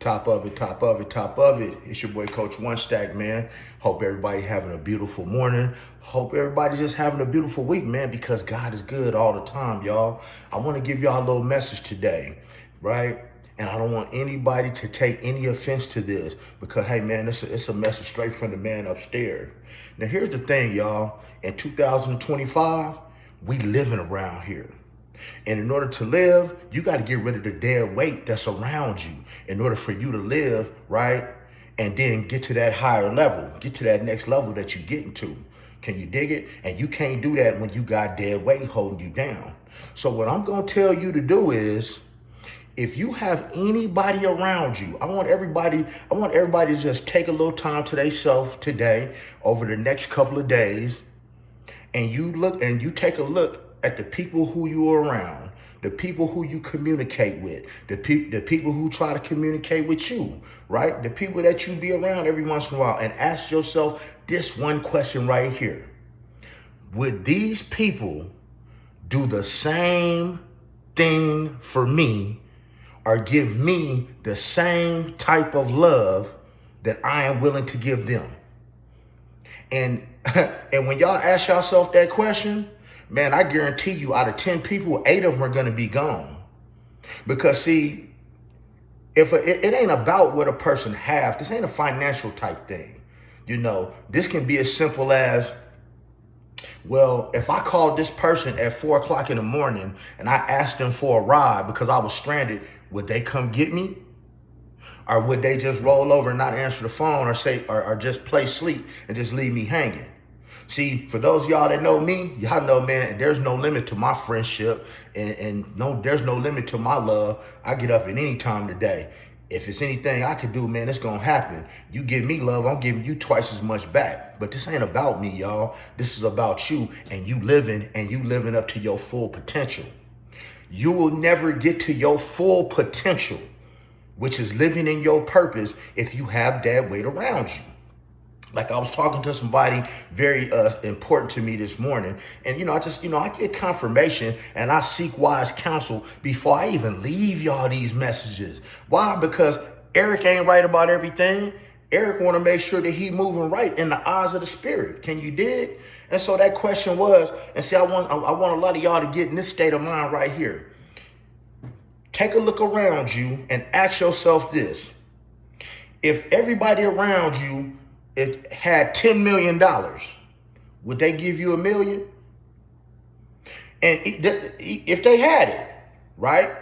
top of it, top of it, top of it. It's your boy Coach One Stack, man. Hope everybody having a beautiful morning. Hope everybody just having a beautiful week, man, because God is good all the time, y'all. I want to give y'all a little message today, right? And I don't want anybody to take any offense to this because, hey, man, it's a message straight from the man upstairs. Now, here's the thing, y'all. In 2025, we living around here. And in order to live, you got to get rid of the dead weight that's around you in order for you to live, right? And then get to that higher level, get to that next level that you're getting to. Can you dig it? And you can't do that when you got dead weight holding you down. So what I'm going to tell you to do is, if you have anybody around you, I want everybody to just take a little time to themselves today over the next couple of days, and you take a look at the people who you are around, the people who you communicate with, the people who try to communicate with you, right? The people that you be around every once in a while, and ask yourself this one question right here. Would these people do the same thing for me or give me the same type of love that I am willing to give them? And when y'all ask yourself that question, man, I guarantee you out of 10 people, 8 of them are going to be gone. Because see, it ain't about what a person has. This ain't a financial type thing. You know, this can be as simple as, well, if I called this person at 4 o'clock in the morning and I asked them for a ride because I was stranded, would they come get me? Or would they just roll over and not answer the phone or just play sleep and just leave me hanging? See, for those of y'all that know me, y'all know, man, there's no limit to my friendship and there's no limit to my love. I get up at any time of the day. If it's anything I could do, man, it's going to happen. You give me love, I'm giving you twice as much back. But this ain't about me, y'all. This is about you and you living up to your full potential. You will never get to your full potential, which is living in your purpose, if you have dead weight around you. Like I was talking to somebody very important to me this morning. And, I get confirmation and I seek wise counsel before I even leave y'all these messages. Why? Because Eric ain't right about everything. Eric want to make sure that he moving right in the eyes of the spirit. Can you dig? And so that question was, and see, I want a lot of y'all to get in this state of mind right here. Take a look around you and ask yourself this. If everybody around you had $10 million, would they give you $1 million? And if they had it, right?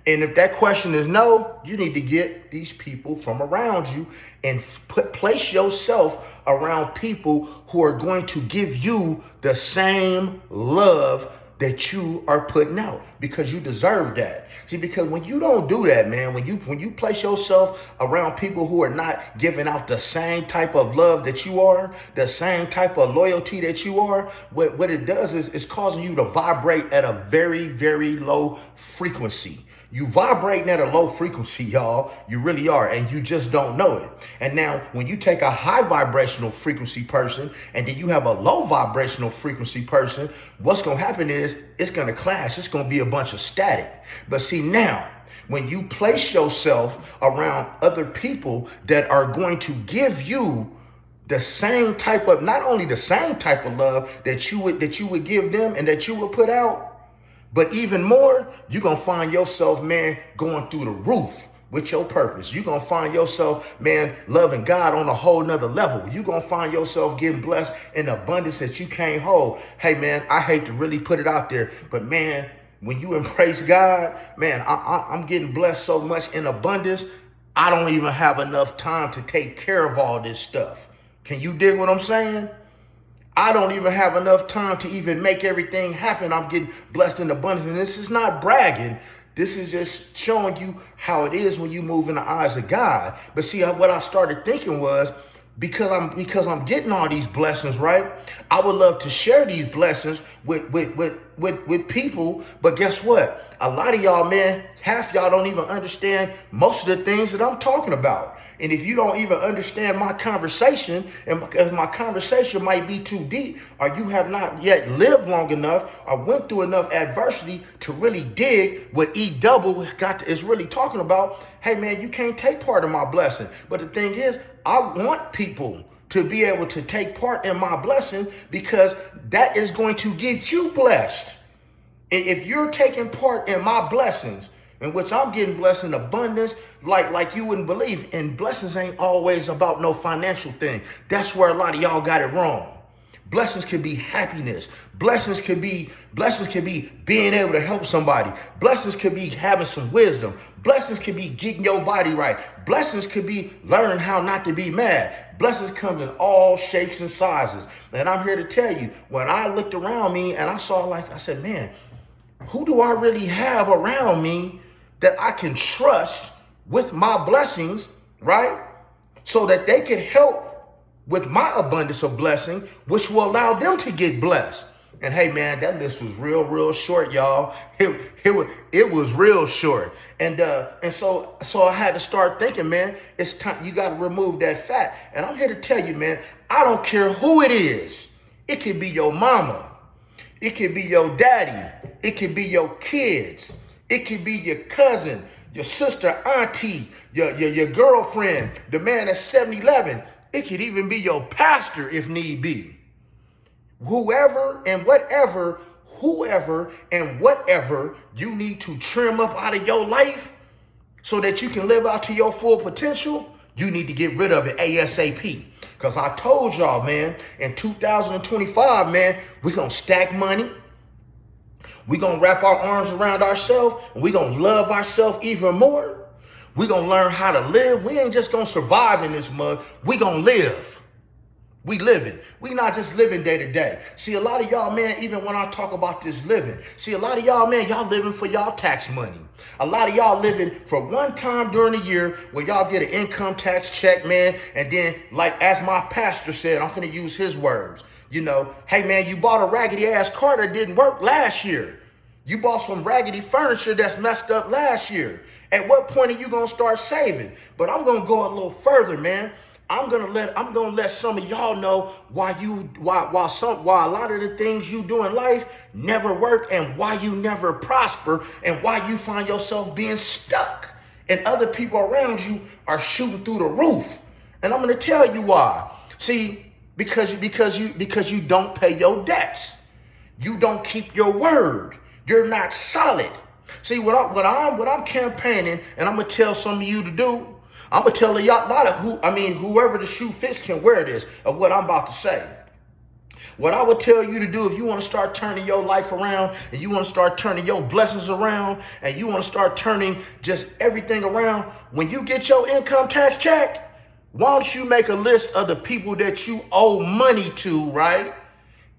And if that question is no, you need to get these people from around you and place yourself around people who are going to give you the same love that you are putting out, because you deserve that. See, because when you don't do that, man, when you place yourself around people who are not giving out the same type of love that you are, the same type of loyalty that you are, what it does is it's causing you to vibrate at a very, very low frequency. You vibrating at a low frequency, y'all. You really are, and you just don't know it. And now, when you take a high vibrational frequency person and then you have a low vibrational frequency person, what's going to happen is it's going to clash. It's going to be a bunch of static. But see, now, when you place yourself around other people that are going to give you the same type of, not only the same type of love that you would give them and that you would put out, but even more, you're going to find yourself, man, going through the roof with your purpose. You're going to find yourself, man, loving God on a whole nother level. You're going to find yourself getting blessed in abundance that you can't hold. Hey, man, I hate to really put it out there, but man, when you embrace God, man, I'm getting blessed so much in abundance, I don't even have enough time to take care of all this stuff. Can you dig what I'm saying? I don't even have enough time to even make everything happen. I'm getting blessed in abundance. And this is not bragging. This is just showing you how it is when you move in the eyes of God. But see, what I started thinking was, because I'm getting all these blessings, right? I would love to share these blessings with with people. But guess what? A lot of y'all, man, half y'all don't even understand most of the things that I'm talking about. And if you don't even understand my conversation, and because my conversation might be too deep, or you have not yet lived long enough or went through enough adversity to really dig what E double is really talking about, hey man, you can't take part in my blessing. But the thing is, I want people to be able to take part in my blessing, because that is going to get you blessed. If you're taking part in my blessings, in which I'm getting blessed in abundance, like you wouldn't believe. And blessings ain't always about no financial thing. That's where a lot of y'all got it wrong. Blessings can be happiness. Blessings can be being able to help somebody. Blessings could be having some wisdom. Blessings could be getting your body right. Blessings could be learning how not to be mad. Blessings come in all shapes and sizes. And I'm here to tell you, when I looked around me and I saw, I said, man, who do I really have around me that I can trust with my blessings, right? So that they can help with my abundance of blessing, which will allow them to get blessed. And hey, man, that list was real short, y'all. It was real short. And so I had to start thinking, man, it's time. You got to remove that fat. And I'm here to tell you, man, I don't care who it is. It could be your mama. It could be your daddy. It could be your kids. It could be your cousin, your sister, auntie, your girlfriend, the man at 7-Eleven. It could even be your pastor if need be. Whoever and whatever you need to trim up out of your life so that you can live out to your full potential, you need to get rid of it ASAP. Because I told y'all, man, in 2025, man, we're going to stack money. We're going to wrap our arms around ourselves, and we're going to love ourselves even more. We're going to learn how to live. We ain't just going to survive in this mug. We're going to live. We living. We not just living day to day. See, a lot of y'all, man, even when I talk about this living, see, a lot of y'all, man, y'all living for y'all tax money. A lot of y'all living for one time during the year where y'all get an income tax check, man. And then, like, as my pastor said, I'm finna use his words. You know, hey, man, you bought a raggedy ass car that didn't work last year. You bought some raggedy furniture that's messed up last year. At what point are you gonna start saving? But I'm gonna go a little further, man. I'm gonna let some of y'all know why a lot of the things you do in life never work, and why you never prosper, and why you find yourself being stuck, and other people around you are shooting through the roof. And I'm gonna tell you why. See, because you don't pay your debts. You don't keep your word. You're not solid. See, what I'm campaigning, and I'm gonna tell some of you to do, I'm gonna tell whoever the shoe fits can wear this, of what I'm about to say. What I would tell you to do, if you want to start turning your life around, and you want to start turning your blessings around, and you want to start turning just everything around, when you get your income tax check, why don't you make a list of the people that you owe money to, right?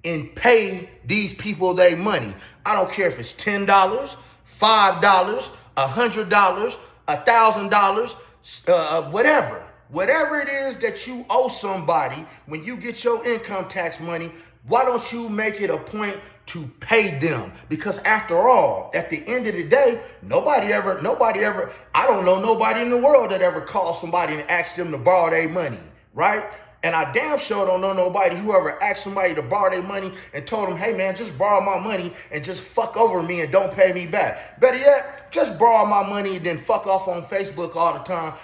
And pay these people their money. I don't care if it's $10, $5, $100, $1,000, whatever it is that you owe somebody. When you get your income tax money, why don't you make it a point to pay them? Because after all, at the end of the day, nobody ever, I don't know nobody in the world that ever called somebody and asked them to borrow their money, right? And I damn sure don't know nobody who ever asked somebody to borrow their money and told them, hey man, just borrow my money and just fuck over me and don't pay me back. Better yet, just borrow my money and then fuck off on Facebook all the time,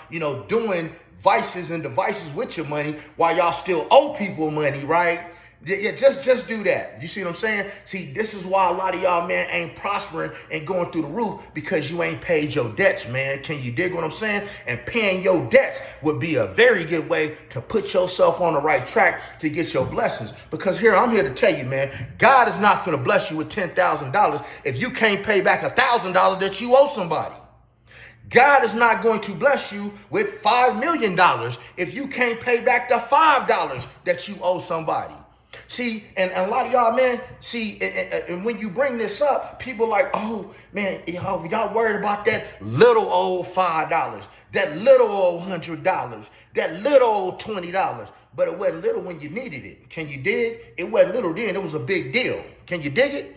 doing vices and devices with your money while y'all still owe people money, right? Yeah, just do that. You see what I'm saying? See, this is why a lot of y'all, man, ain't prospering and going through the roof, because you ain't paid your debts, man. Can you dig what I'm saying? And paying your debts would be a very good way to put yourself on the right track to get your blessings. Because I'm here to tell you, man, God is not going to bless you with $10,000 if you can't pay back $1,000 that you owe somebody. God is not going to bless you with $5 million if you can't pay back the $5 that you owe somebody. See, and a lot of y'all, man, and when you bring this up, people like, oh, man, y'all worried about that little old $5, that little old $100, that little old $20. But it wasn't little when you needed it. Can you dig? It wasn't little then. It was a big deal. Can you dig it?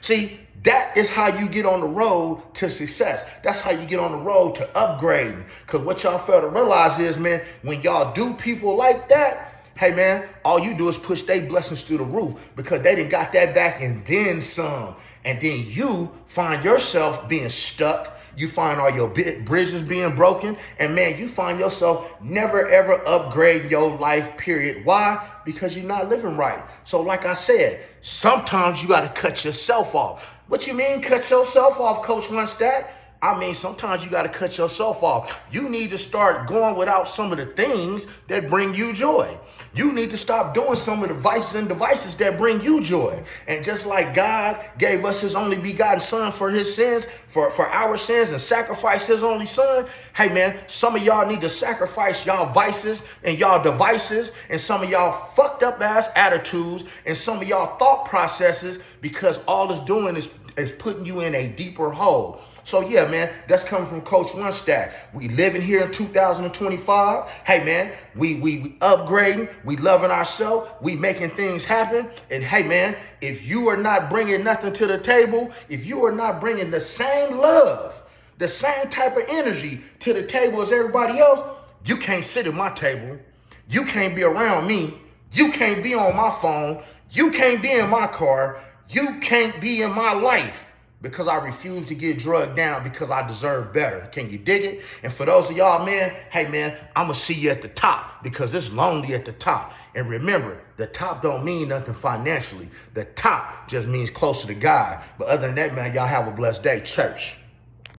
See, that is how you get on the road to success. That's how you get on the road to upgrading. Because what y'all fail to realize is, man, when y'all do people like that, hey, man, all you do is push their blessings through the roof because they done got that back and then some. And then you find yourself being stuck. You find all your bridges being broken. And, man, you find yourself never, ever upgrading your life, period. Why? Because you're not living right. So like I said, sometimes you got to cut yourself off. What you mean cut yourself off, Coach One Stack? I mean, sometimes you got to cut yourself off. You need to start going without some of the things that bring you joy. You need to stop doing some of the vices and devices that bring you joy. And just like God gave us his only begotten son for his sins, for our sins, and sacrificed his only son, hey, man, some of y'all need to sacrifice y'all vices and y'all devices and some of y'all fucked up ass attitudes and some of y'all thought processes, because all it's doing is putting you in a deeper hole. So yeah, man, that's coming from Coach One Stack. We living here in 2025. Hey, man, we upgrading, we loving ourselves, we making things happen. And hey, man, if you are not bringing nothing to the table, if you are not bringing the same love, the same type of energy to the table as everybody else, you can't sit at my table. You can't be around me. You can't be on my phone. You can't be in my car. You can't be in my life. Because I refuse to get drugged down because I deserve better. Can you dig it? And for those of y'all, man, hey, man, I'm going to see you at the top because it's lonely at the top. And remember, the top don't mean nothing financially. The top just means closer to God. But other than that, man, y'all have a blessed day, church.